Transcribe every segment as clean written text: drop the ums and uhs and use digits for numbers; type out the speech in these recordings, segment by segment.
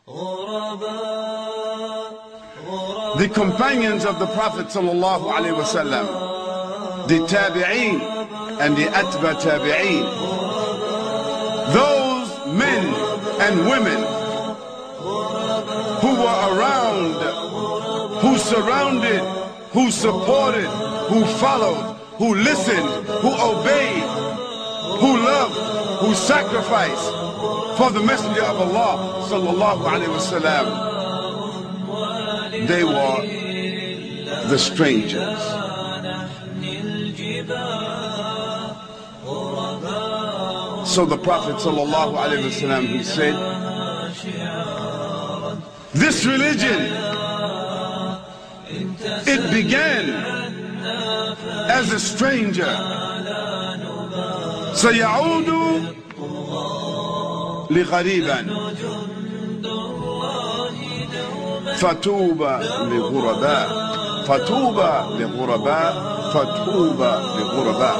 The companions of the Prophet sallallahu alaihi wasallam, the tabi'een and the atba tabi'een, those men and women who were around, who surrounded, who supported, who followed, who listened, who obeyed, who loved, who sacrificed for the Messenger of Allah sallallahu alaihi wasallam. They were the strangers. So the Prophet sallallahu alaihi wasallam, he said, this religion, it began as a stranger. سيعود لغريبا فتوبى لغرباء فتوبى لغرباء فتوبى لغرباء.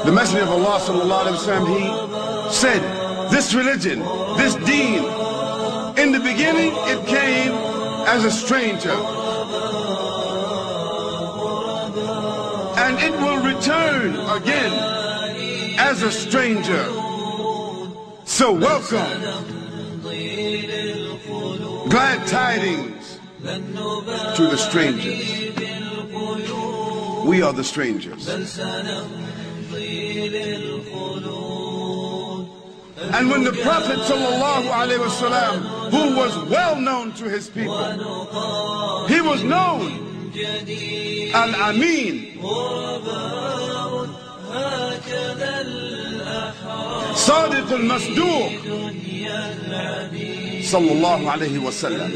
The Messenger of Allah sallallahu alaihi wasallam, he said, this religion, this deen, in the beginning it came as a stranger, and it will return again as a stranger. So welcome, glad tidings to the strangers. We are the strangers. And when the Prophet ﷺ, who was well known to his people, he was known Al-Amin, Sadiq al-Masduq, sallallahu alayhi wa sallam.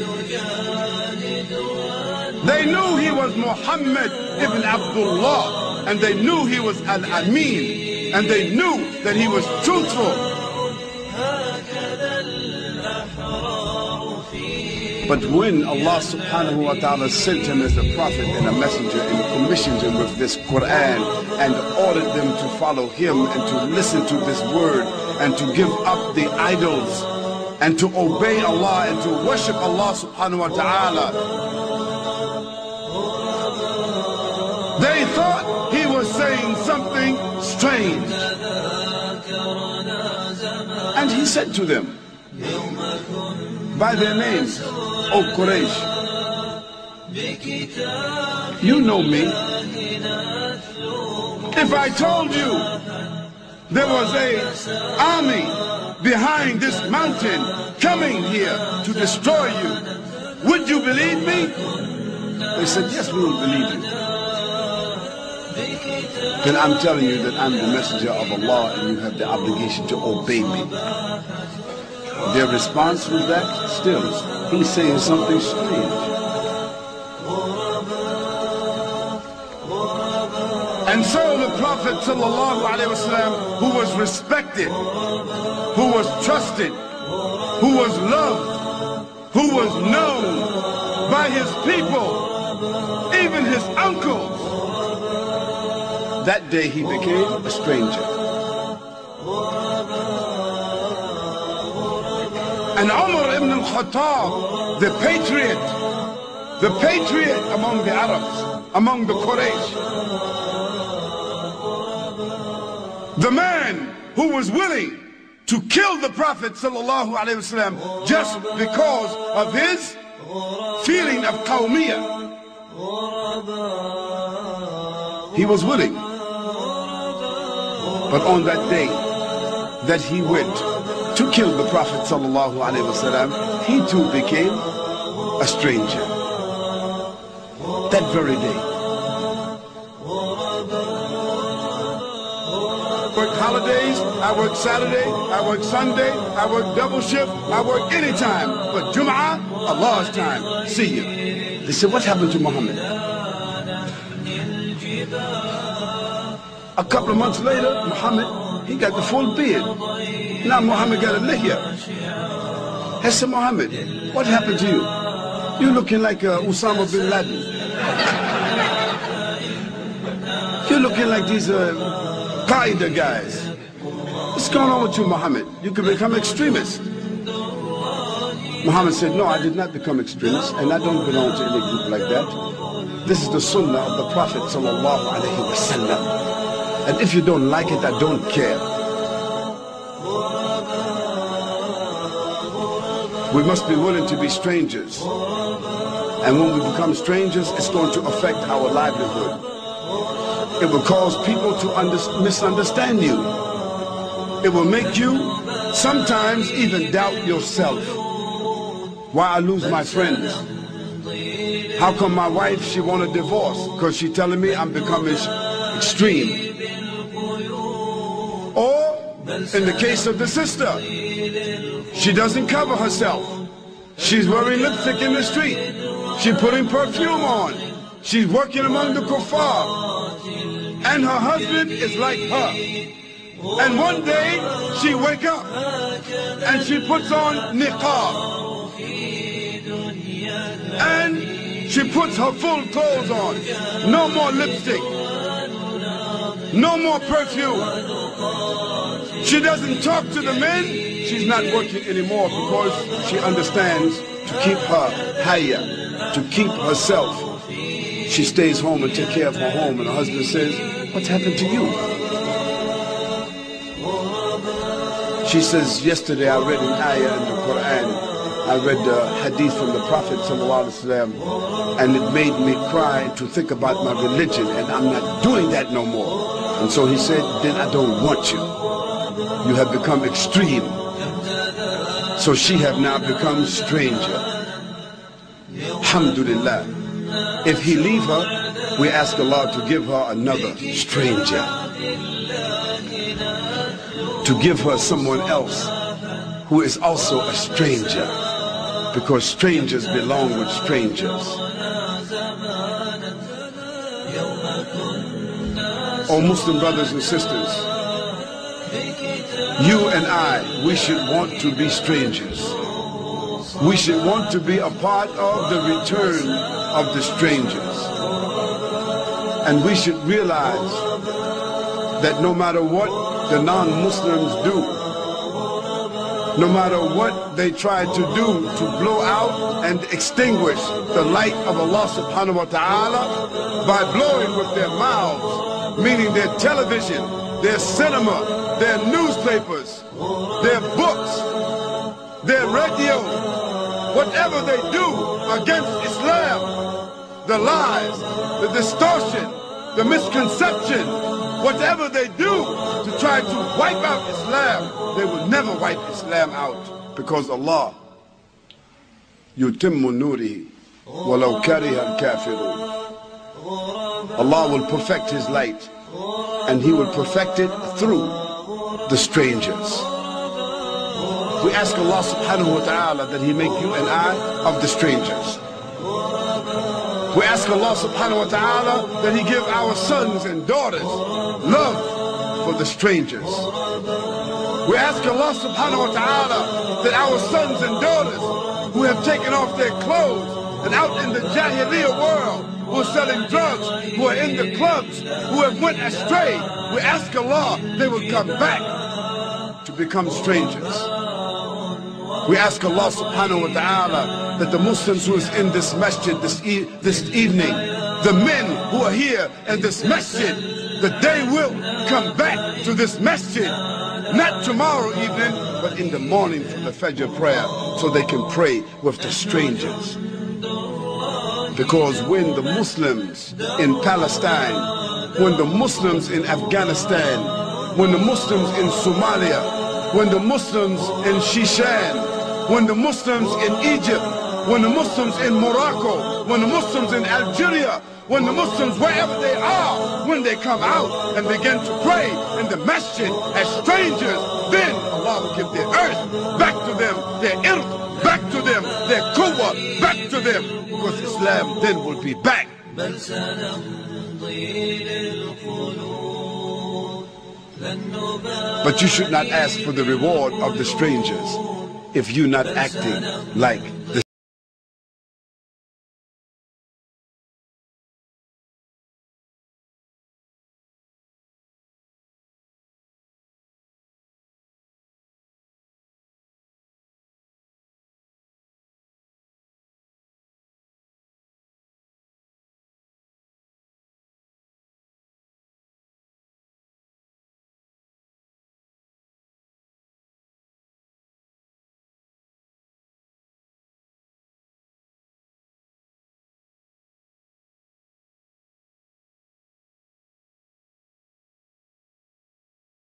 They knew he was Muhammad ibn Abdullah, and they knew he was Al-Amin, and they knew that he was truthful. But when Allah subhanahu wa ta'ala sent him as a prophet and a messenger and commissioned him with this Quran and ordered them to follow him and to listen to this word and to give up the idols and to obey Allah and to worship Allah subhanahu wa ta'ala, they thought he was saying something strange. And he said to them by their names, O Quraysh, you know me. If I told you there was an army behind this mountain coming here to destroy you, would you believe me? They said, yes, we will believe you. Then I'm telling you that I'm the messenger of Allah and you have the obligation to obey me. Their response was that still, he's saying something strange. And so the Prophet ﷺ, who was respected, who was trusted, who was loved, who was known by his people, even his uncles, that day he became a stranger. And Umar ibn al-Khattab, the patriot among the Arabs, among the Quraysh, the man who was willing to kill the Prophet ﷺ just because of his feeling of qawmiyah. He was willing. But on that day that he went to kill the Prophet ﷺ, he too became a stranger. That very day. I work holidays, I work Saturday, I work Sunday, I work double shift, I work any time. But Jum'ah, Allah's time. See you. They said, what happened to Muhammad? A couple of months later, Muhammad, he got the full beard. Now Muhammad got a lihya. I said, Muhammad, what happened to you? You're looking like Osama bin Laden. You're looking like these Qaeda guys. He what's going on with you, Muhammad? You could become extremist. Muhammad said, no, I did not become extremist, and I don't belong to any group like that. This is the sunnah of the Prophet sallallahu alaihi wasallam. And if you don't like it, I don't care. We must be willing to be strangers. And when we become strangers, it's going to affect our livelihood. It will cause people to misunderstand you. It will make you sometimes even doubt yourself. Why I lose my friends? How come my wife, she want a divorce? Because she telling me I'm becoming extreme. Or in the case of the sister, she doesn't cover herself. She's wearing lipstick in the street. She's putting perfume on. She's working among the kuffar. And her husband is like her. And one day she wake up and she puts on niqab. And she puts her full clothes on. No more lipstick. No more perfume. She doesn't talk to the men. She's not working anymore because she understands to keep her haya, to keep herself. She stays home and takes care of her home, and her husband says, what's happened to you? She says, yesterday I read an ayah in the Quran. I read the hadith from the Prophet ﷺ, and it made me cry to think about my religion, and I'm not doing that no more. And so he said, then I don't want you. You have become extreme. So she have now become stranger. Alhamdulillah. If he leave her, we ask Allah to give her another stranger. To give her someone else who is also a stranger. Because strangers belong with strangers. Oh Muslim brothers and sisters, you and I, we should want to be strangers. We should want to be a part of the return of the strangers. And we should realize that no matter what the non-Muslims do, no matter what they try to do to blow out and extinguish the light of Allah subhanahu wa ta'ala by blowing with their mouths, meaning their television, their cinema, their newspapers, their books, their radio, whatever they do against Islam, the lies, the distortion, the misconception, whatever they do to try to wipe out Islam, they will never wipe Islam out, because Allah, yutimmu nurihi walau kariha al-kafirun. Allah will perfect His light, and He will perfect it through the strangers. We ask Allah subhanahu wa ta'ala that He make you and I of the strangers. We ask Allah subhanahu wa ta'ala that He give our sons and daughters love for the strangers. We ask Allah subhanahu wa ta'ala that our sons and daughters who have taken off their clothes and out in the Jahiliyyah world, who are selling drugs, who are in the clubs, who have went astray, we ask Allah they will come back to become strangers. We ask Allah subhanahu wa ta'ala that the Muslims who is in this masjid this evening, the men who are here in this masjid, that they will come back to this masjid, not tomorrow evening, but in the morning for the Fajr prayer, so they can pray with the strangers. Because when the Muslims in Palestine, when the Muslims in Afghanistan, when the Muslims in Somalia, when the Muslims in Shishan, when the Muslims in Egypt, when the Muslims in Morocco, when the Muslims in Algeria, when the Muslims wherever they are, when they come out and begin to pray in the masjid as strangers, then Allah will give their earth back to them, their irq back to them, their quwwah back to them, because Islam then will be back. But you should not ask for the reward of the strangers if you're not acting like